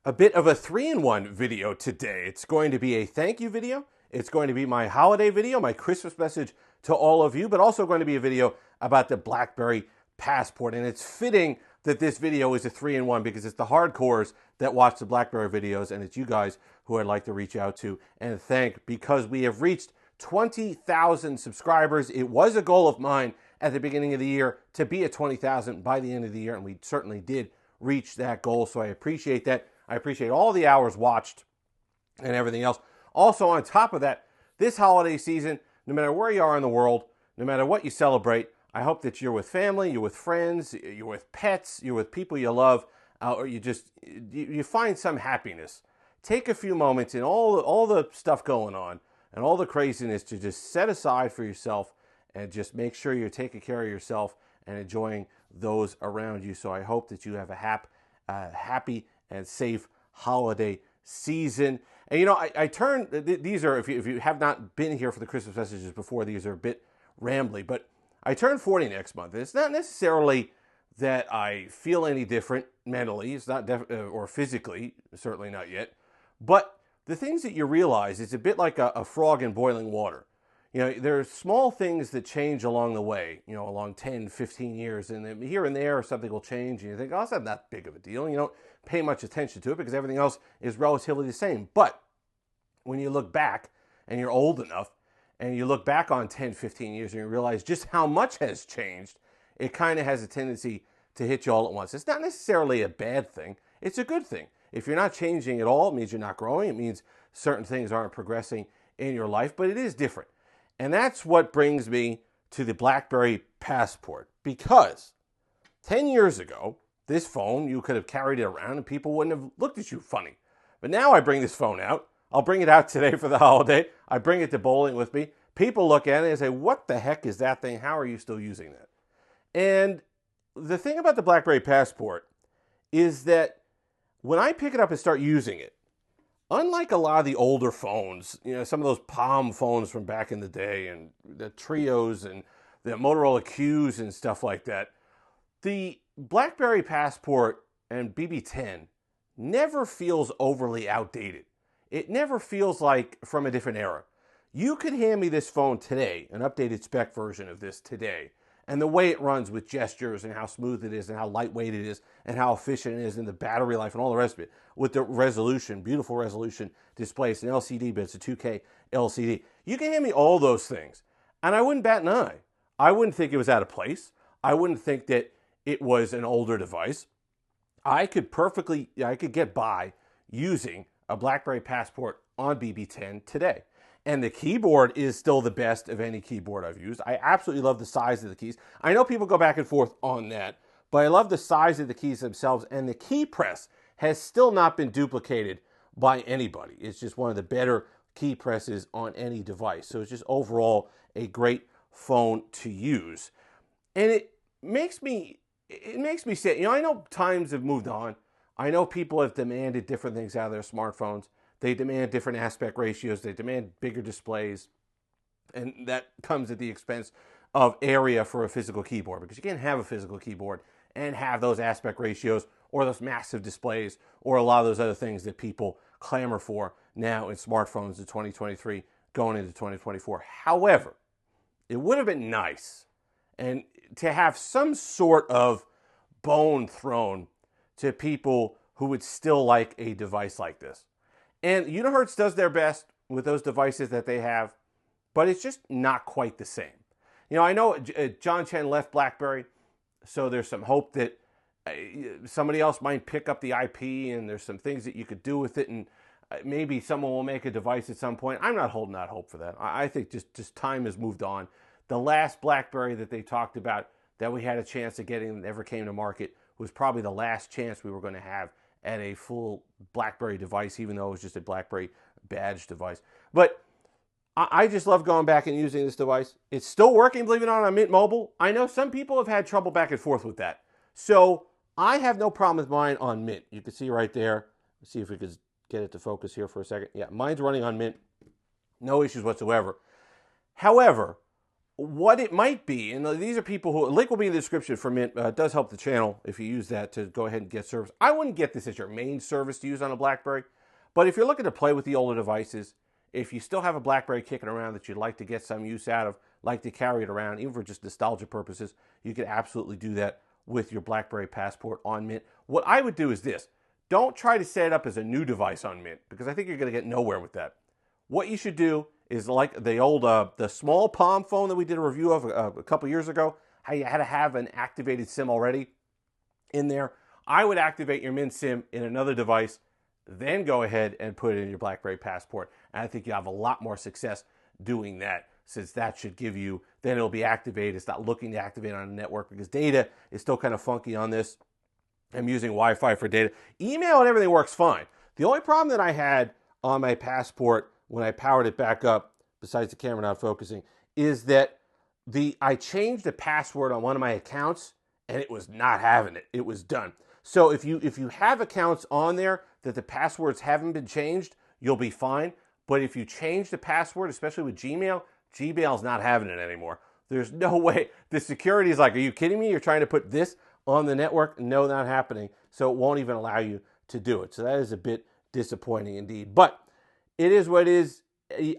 a bit of a 3-in-1 video today. It's going to be a thank you video. It's going to be my holiday video, my Christmas message to all of you, but also going to be a video about the BlackBerry Passport. And it's fitting that this video is a 3-in-1 because it's the hardcores that watch the BlackBerry videos, and it's you guys who I'd like to reach out to and thank, because we have reached 20,000 subscribers. It was a goal of mine at the beginning of the year to be at 20,000 by the end of the year, and we certainly did reach that goal, so I appreciate that. I appreciate all the hours watched and everything else. Also, on top of that, this holiday season, no matter where you are in the world, no matter what you celebrate, I hope that you're with family, you're with friends, you're with pets, you're with people you love, or you find some happiness. Take a few moments in all the stuff going on and all the craziness to just set aside for yourself and just make sure you're taking care of yourself and enjoying those around you. So I hope that you have a happy and safe holiday season. And you know, I turned, these are, if you have not been here for the Christmas messages before, these are a bit rambly, but I turn 40 next month. And it's not necessarily that I feel any different mentally, it's not or physically, certainly not yet, but the things that you realize, it's a bit like a frog in boiling water. You know, there are small things that change along the way, you know, along 10, 15 years, and then here and there something will change, and you think, oh, it's not that big of a deal. You don't pay much attention to it because everything else is relatively the same. But when you look back, and you're old enough, and you look back on 10, 15 years, and you realize just how much has changed, it kind of has a tendency to hit you all at once. It's not necessarily a bad thing. It's a good thing. If you're not changing at all, it means you're not growing. It means certain things aren't progressing in your life, but it is different. And that's what brings me to the BlackBerry Passport, because 10 years ago, this phone, you could have carried it around and people wouldn't have looked at you funny. But now I bring this phone out. I'll bring it out today for the holiday. I bring it to bowling with me. People look at it and say, what the heck is that thing? How are you still using that? And the thing about the BlackBerry Passport is that when I pick it up and start using it, unlike a lot of the older phones, you know, some of those Palm phones from back in the day and the Trios and the Motorola Qs and stuff like that, the BlackBerry Passport and BB10 never feels overly outdated. It never feels like from a different era. You could hand me this phone today, an updated spec version of this today, and the way it runs with gestures and how smooth it is and how lightweight it is and how efficient it is and the battery life and all the rest of it, with the resolution, beautiful resolution displays, an LCD, but it's a 2K LCD. You can hand me all those things, and I wouldn't bat an eye. I wouldn't think it was out of place. I wouldn't think that it was an older device. I could get by using a BlackBerry Passport on BB10 today. And the keyboard is still the best of any keyboard I've used. I absolutely love the size of the keys. I know people go back and forth on that, but I love the size of the keys themselves, and the key press has still not been duplicated by anybody. It's just one of the better key presses on any device. So it's just overall a great phone to use. And it makes me say, you know, I know times have moved on. I know people have demanded different things out of their smartphones. They demand different aspect ratios. They demand bigger displays. And that comes at the expense of area for a physical keyboard, because you can't have a physical keyboard and have those aspect ratios or those massive displays or a lot of those other things that people clamor for now in smartphones in 2023 going into 2024. However, it would have been nice and to have some sort of bone thrown to people who would still like a device like this. And Unihertz does their best with those devices that they have, but it's just not quite the same. You know, I know John Chen left BlackBerry, so there's some hope that somebody else might pick up the IP, and there's some things that you could do with it, and maybe someone will make a device at some point. I'm not holding out hope for that. I think just time has moved on. The last BlackBerry that they talked about that we had a chance of getting that ever came to market was probably the last chance we were going to have at a full BlackBerry device, even though it was just a BlackBerry badge device. But I just love going back and using this device. It's still working, believe it or not, on Mint Mobile. I know some people have had trouble back and forth with that. So I have no problem with mine on Mint. You can see right there. Let's see if we could get it to focus here for a second. Yeah, mine's running on Mint. No issues whatsoever. However, what it might be, and these are people who, a link will be in the description for Mint. It does help the channel if you use that to go ahead and get service. I wouldn't get this as your main service to use on a BlackBerry, but if you're looking to play with the older devices, if you still have a BlackBerry kicking around that you'd like to get some use out of, like to carry it around, even for just nostalgia purposes, you could absolutely do that with your BlackBerry Passport on Mint. What I would do is this. Don't try to set it up as a new device on Mint, because I think you're going to get nowhere with that. What you should do is like the old, the small Palm phone that we did a review of a couple years ago, how you had to have an activated SIM already in there. I would activate your Mint SIM in another device, then go ahead and put it in your BlackBerry Passport. And I think you have a lot more success doing that, since that should give you, then it'll be activated. It's not looking to activate on a network because data is still kind of funky on this. I'm using Wi-Fi for data. Email and everything works fine. The only problem that I had on my Passport when I powered it back up, besides the camera not focusing, is that I changed the password on one of my accounts and it was not having it. It was done. So if you have accounts on there that the passwords haven't been changed, you'll be fine. But if you change the password, especially with Gmail, Gmail's not having it anymore. There's no way. The security is like, are you kidding me? You're trying to put this on the network? No, not happening. So it won't even allow you to do it. So that is a bit disappointing indeed. But it is what it is.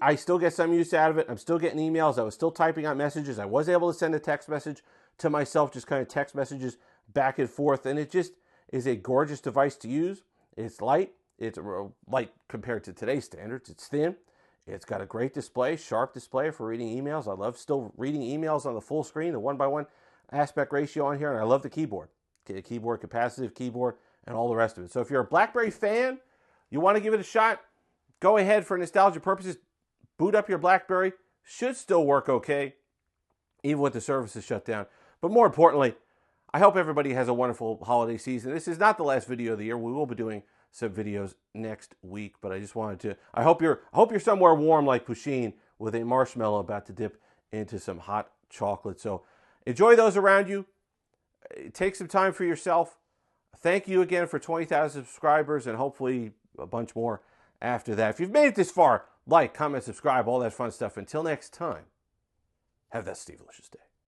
I still get some use out of it. I'm still getting emails. I was still typing out messages. I was able to send a text message to myself, just kind of text messages back and forth. And it just is a gorgeous device to use. It's light. It's light compared to today's standards. It's thin. It's got a great display, sharp display for reading emails. I love still reading emails on the full screen, the 1:1 aspect ratio on here. And I love the keyboard. Keyboard, capacitive keyboard, and all the rest of it. So if you're a BlackBerry fan, you want to give it a shot, go ahead for nostalgia purposes. Boot up your BlackBerry. Should still work okay, even with the services shut down. But more importantly, I hope everybody has a wonderful holiday season. This is not the last video of the year. We will be doing some videos next week, but I just wanted to, I hope you're somewhere warm like Pusheen with a marshmallow about to dip into some hot chocolate. So enjoy those around you. Take some time for yourself. Thank you again for 20,000 subscribers and hopefully a bunch more after that. If you've made it this far, like, comment, subscribe, all that fun stuff. Until next time, have that Steve-licious day.